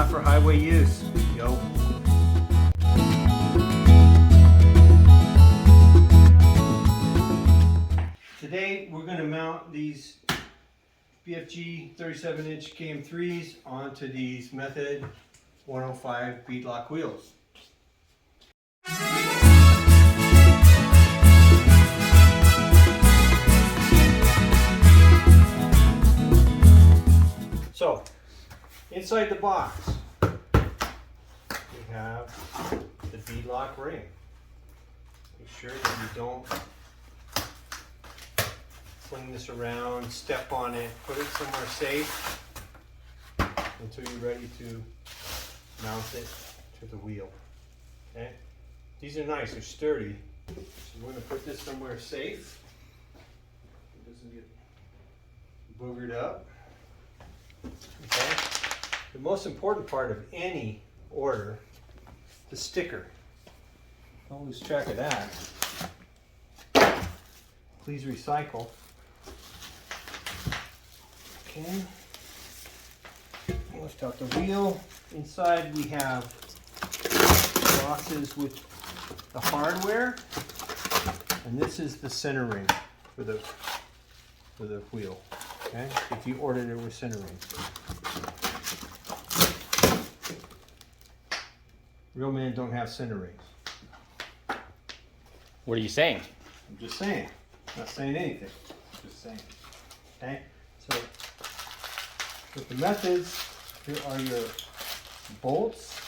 not for highway use. Yo. Today we're going to mount these BFG 37-inch KM3s onto these Method 105 beadlock wheels. So, inside the box, we have the beadlock ring. Make sure that you don't fling this around, step on it, put it somewhere safe until you're ready to mount it to the wheel. Okay? These are nice, they're sturdy. So we're going to put this somewhere safe. It doesn't get boogered up. Okay? The most important part of any order, the sticker. Don't lose track of that. Please recycle. Okay. Lift out the wheel. Inside we have boxes with the hardware, and this is the center ring for the wheel. Okay, if you ordered it with center rings. Real men don't have center rings. What are you saying? I'm just saying. I'm not saying anything. Just saying. Okay, so with the methods, here are your bolts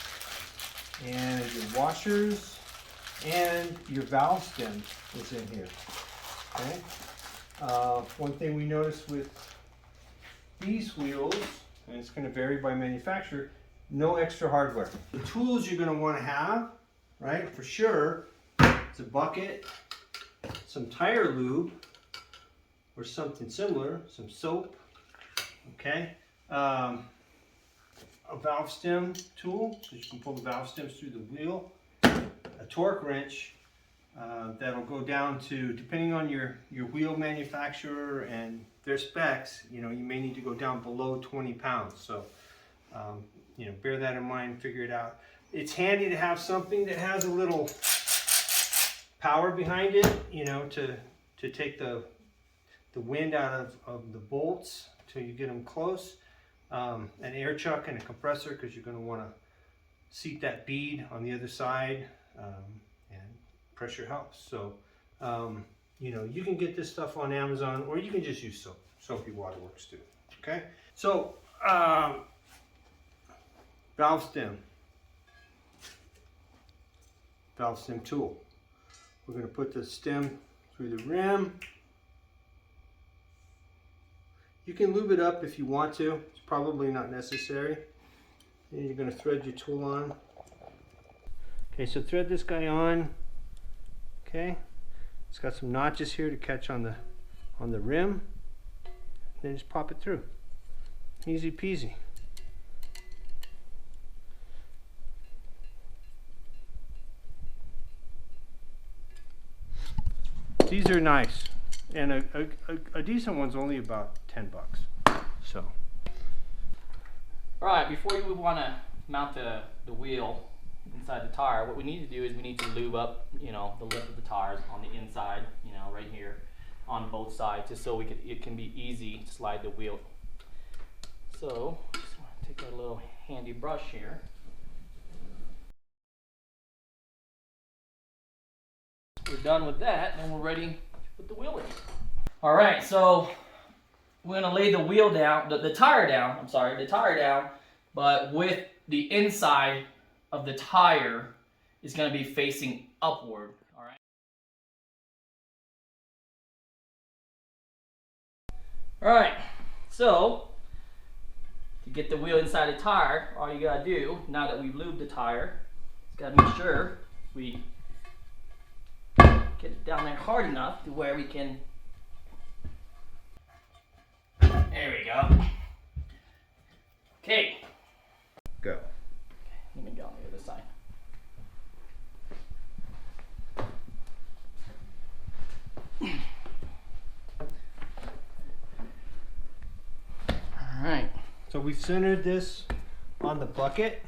and your washers and your valve stem is in here. Okay. One thing we noticed with these wheels, and it's going to vary by manufacturer, no extra hardware. The tools you're going to want to have, right, for sure, is a bucket, some tire lube, or something similar, some soap, okay, a valve stem tool, so you can pull the valve stems through the wheel, a torque wrench, that'll go down to, depending on your wheel manufacturer and their specs, you know, you may need to go down below 20 pounds. So, you know, bear that in mind, figure it out. It's handy to have something that has a little power behind it, you know, to take the wind out of the bolts till you get them close. An air chuck and a compressor, because you're going to want to seat that bead on the other side, and pressure helps. So, you know, you can get this stuff on Amazon, or you can just use soap. Soapy water works too. Okay? So, valve stem tool. We're going to put the stem through the rim. You can lube it up if you want to. It's probably not necessary. And you're going to thread your tool on. Okay, so thread this guy on. Okay, it's got some notches here to catch on the rim. Then just pop it through. Easy peasy. These are nice, and a decent one's only about 10 bucks. So. All right, before you want to mount the wheel inside the tire, what we need to do is we need to lube up, you know, the lip of the tires on the inside, you know, right here on both sides, just so it can be easy to slide the wheel. So, just want to take a little handy brush here. We're done with that, and we're ready to put the wheel in. All right, so we're gonna lay the wheel down, the tire down. I'm sorry, the tire down, but with the inside of the tire is going to be facing upward. All right. All right. So to get the wheel inside the tire, all you gotta do, now that we've lubed the tire, is gotta make sure we get it down there hard enough to where we can. There we go. Okay. Go. Let me go on the other side. All right. So we've centered this on the bucket,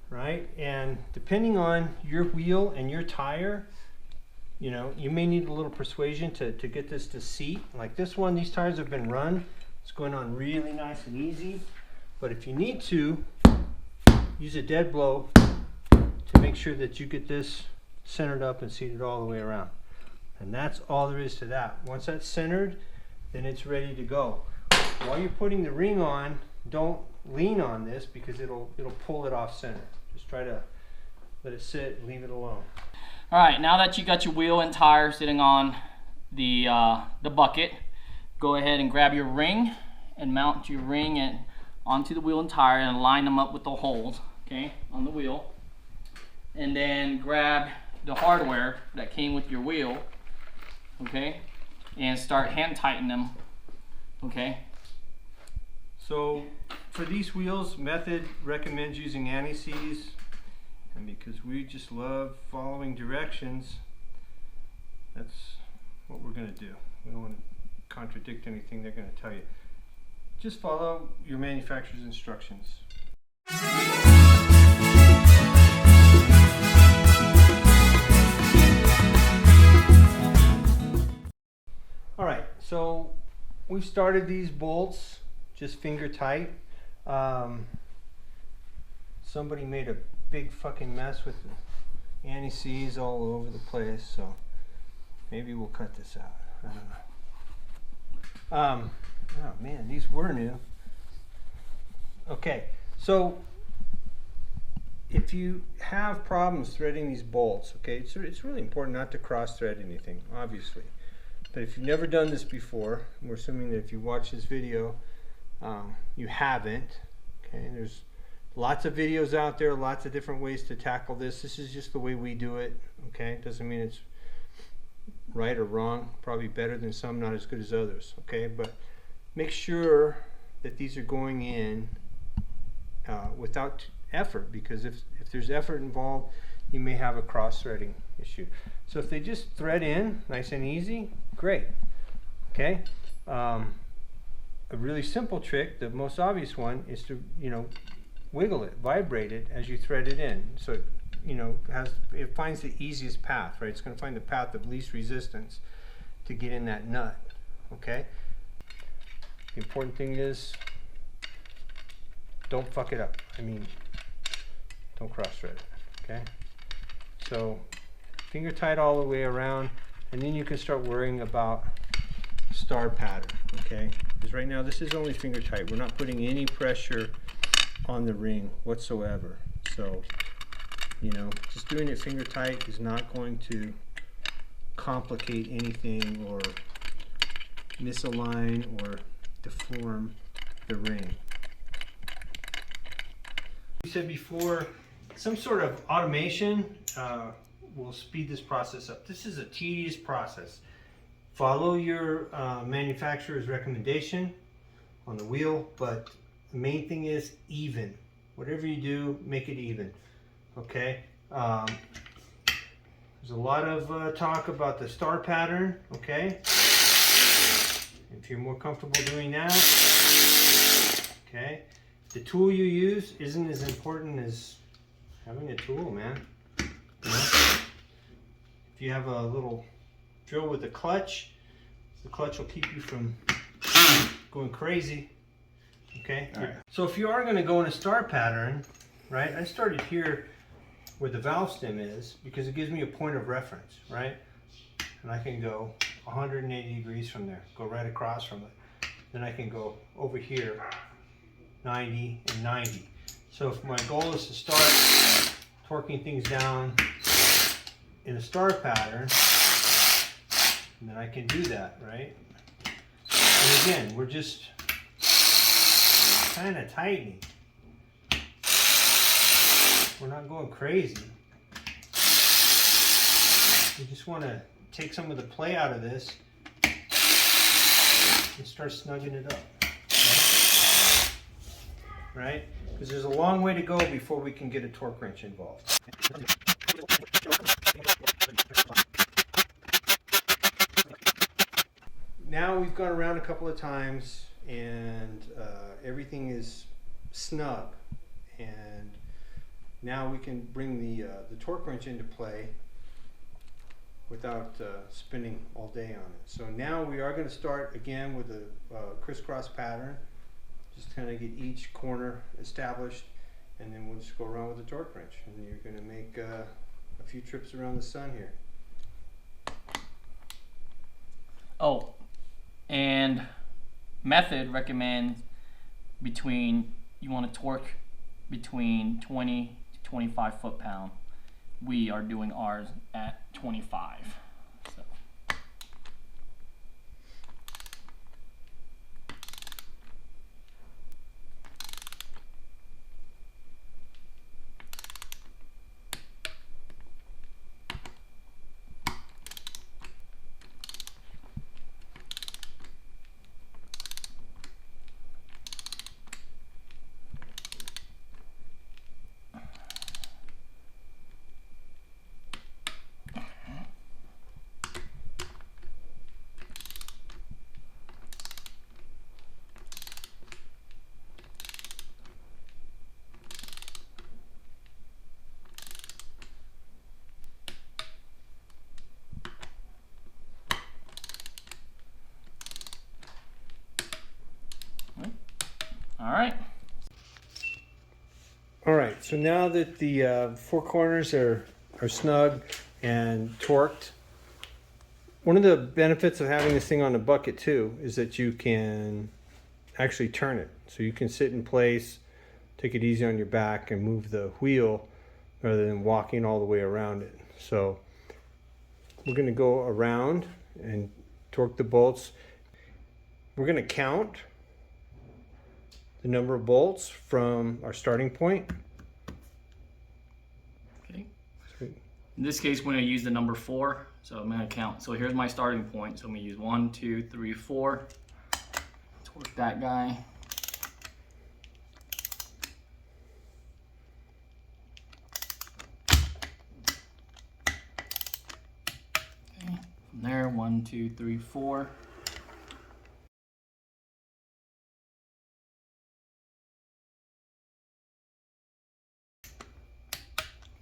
right? And depending on your wheel and your tire, you know, you may need a little persuasion to get this to seat. Like this one, these tires have been run. It's going on really nice and easy. But if you need to, use a dead blow to make sure that you get this centered up and seated all the way around. And that's all there is to that. Once that's centered, then it's ready to go. While you're putting the ring on, don't lean on this because it'll pull it off center. Just try to let it sit and leave it alone. All right, now that you got your wheel and tire sitting on the bucket, go ahead and grab your ring and mount your ring onto the wheel and tire and line them up with the holes, okay, on the wheel. And then grab the hardware that came with your wheel, okay, and start hand tightening them, okay. So for these wheels, Method recommends using anti-seize, and because we just love following directions, that's what we're going to do. We don't want to contradict anything they're going to tell you. Just follow your manufacturer's instructions. All right, so we started these bolts just finger tight. Somebody made a big fucking mess with the anti-seize all over the place, so maybe we'll cut this out. I don't know. Oh man, these were new. Okay, so if you have problems threading these bolts, okay, it's really important not to cross thread anything, obviously. But if you've never done this before, we're assuming that if you watch this video, you haven't. Okay, there's lots of videos out there, lots of different ways to tackle this. This is just the way we do it. Okay, doesn't mean it's right or wrong. Probably better than some, not as good as others. Okay, but make sure that these are going in without effort, because if there's effort involved, you may have a cross-threading issue. So if they just thread in nice and easy, great. Okay. A really simple trick, the most obvious one, is to, you know, wiggle it, vibrate it as you thread it in. So it, you know, it finds the easiest path, right? It's going to find the path of least resistance to get in that nut. Okay. The important thing is, don't fuck it up. I mean, don't cross thread it. Okay. So finger tight all the way around, and then you can start worrying about star pattern. Okay. Because right now this is only finger tight. We're not putting any pressure on the ring whatsoever. So, you know, just doing it finger tight is not going to complicate anything or misalign or deform the ring. We said before, some sort of automation will speed this process up. This is a tedious process. Follow your manufacturer's recommendation on the wheel, but the main thing is even. Whatever you do, make it even. Okay. There's a lot of talk about the star pattern. Okay. If you're more comfortable doing that, okay. The tool you use isn't as important as having a tool, man. You know? If you have a little drill with a clutch, the clutch will keep you from going crazy. Okay. Right. So if you are going to go in a star pattern, right? I started here where the valve stem is because it gives me a point of reference, right? And I can go 180 degrees from there, go right across from it. Then I can go over here, 90 and 90. So if my goal is to start torquing things down in a star pattern, then I can do that, right? And again, we're just kind of tightening. We're not going crazy. We just want to take some of the play out of this and start snugging it up. Right? Because there's a long way to go before we can get a torque wrench involved. Now we've gone around a couple of times and everything is snug. And now we can bring the torque wrench into play without spinning all day on it. So now we are going to start again with a crisscross pattern. Just kind of get each corner established, and then we'll just go around with the torque wrench, and you're going to make a few trips around the sun here. Oh, and method recommends you want to torque between 20 to 25 foot-pound. We are doing ours at 25. So. All right, so now that the four corners are snug and torqued, one of the benefits of having this thing on the bucket too is that you can actually turn it. So you can sit in place, take it easy on your back, and move the wheel rather than walking all the way around it. So we're going to go around and torque the bolts. We're going to count the number of bolts from our starting point. Okay. Sweet. In this case, we're going to use the number 4. So I'm going to count. So here's my starting point. So I'm going to use 1, 2, 3, 4. Torque that guy. Okay. From there, 1, 2, 3, 4.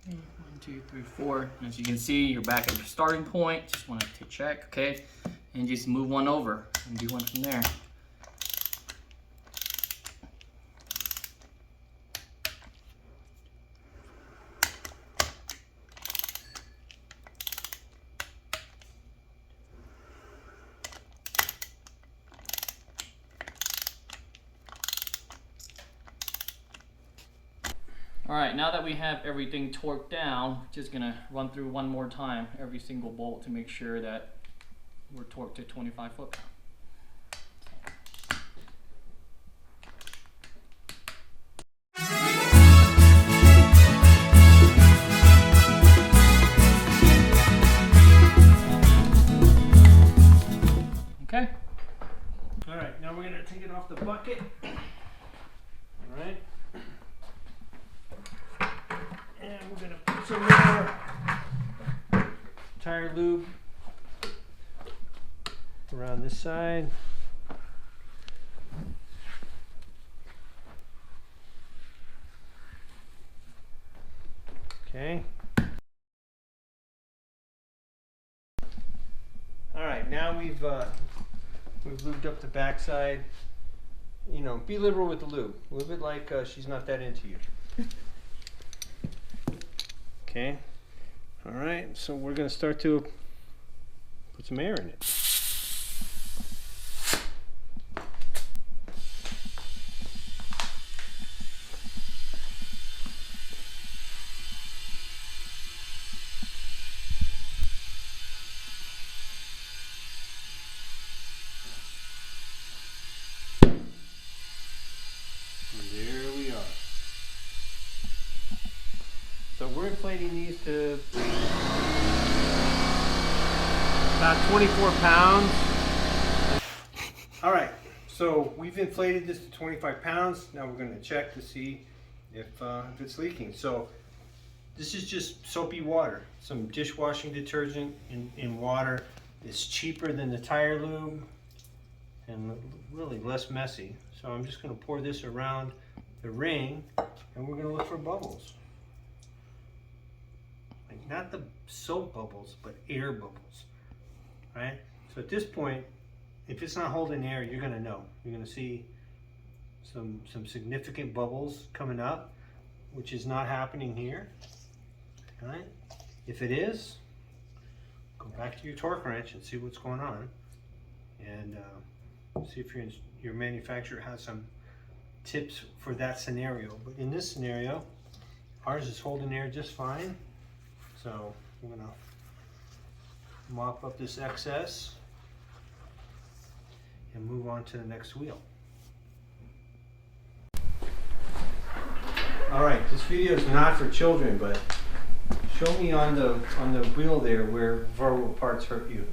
Okay, 1, 2, 3, 4. And as you can see, you're back at your starting point. Just want to check, okay? And just move one over and do one from there. All right, now that we have everything torqued down, just gonna run through one more time every single bolt to make sure that we're torqued to 25 foot-pound. Okay. All right, now we're gonna take it off the bucket. All right. And we're gonna put some more tire lube around this side. Okay. All right, now we've lubed up the backside. You know, be liberal with the lube. A little bit like she's not that into you. Okay. All right, so we're going to start to put some air in it. So we're inflating these to about 24 pounds. All right, so we've inflated this to 25 pounds. Now we're going to check to see if it's leaking. So this is just soapy water, some dishwashing detergent in water. It's cheaper than the tire lube. and really less messy. So I'm just going to pour this around the ring, and we're going to look for bubbles. Like not the soap bubbles, but air bubbles, right? So at this point, if it's not holding air, you're going to know. You're going to see some significant bubbles coming up, which is not happening here, right? If it is, go back to your torque wrench and see what's going on, and see if your manufacturer has some tips for that scenario. But in this scenario, ours is holding air just fine. So I'm gonna mop up this excess and move on to the next wheel. All right, this video is not for children, but show me on the wheel there where variable parts hurt you.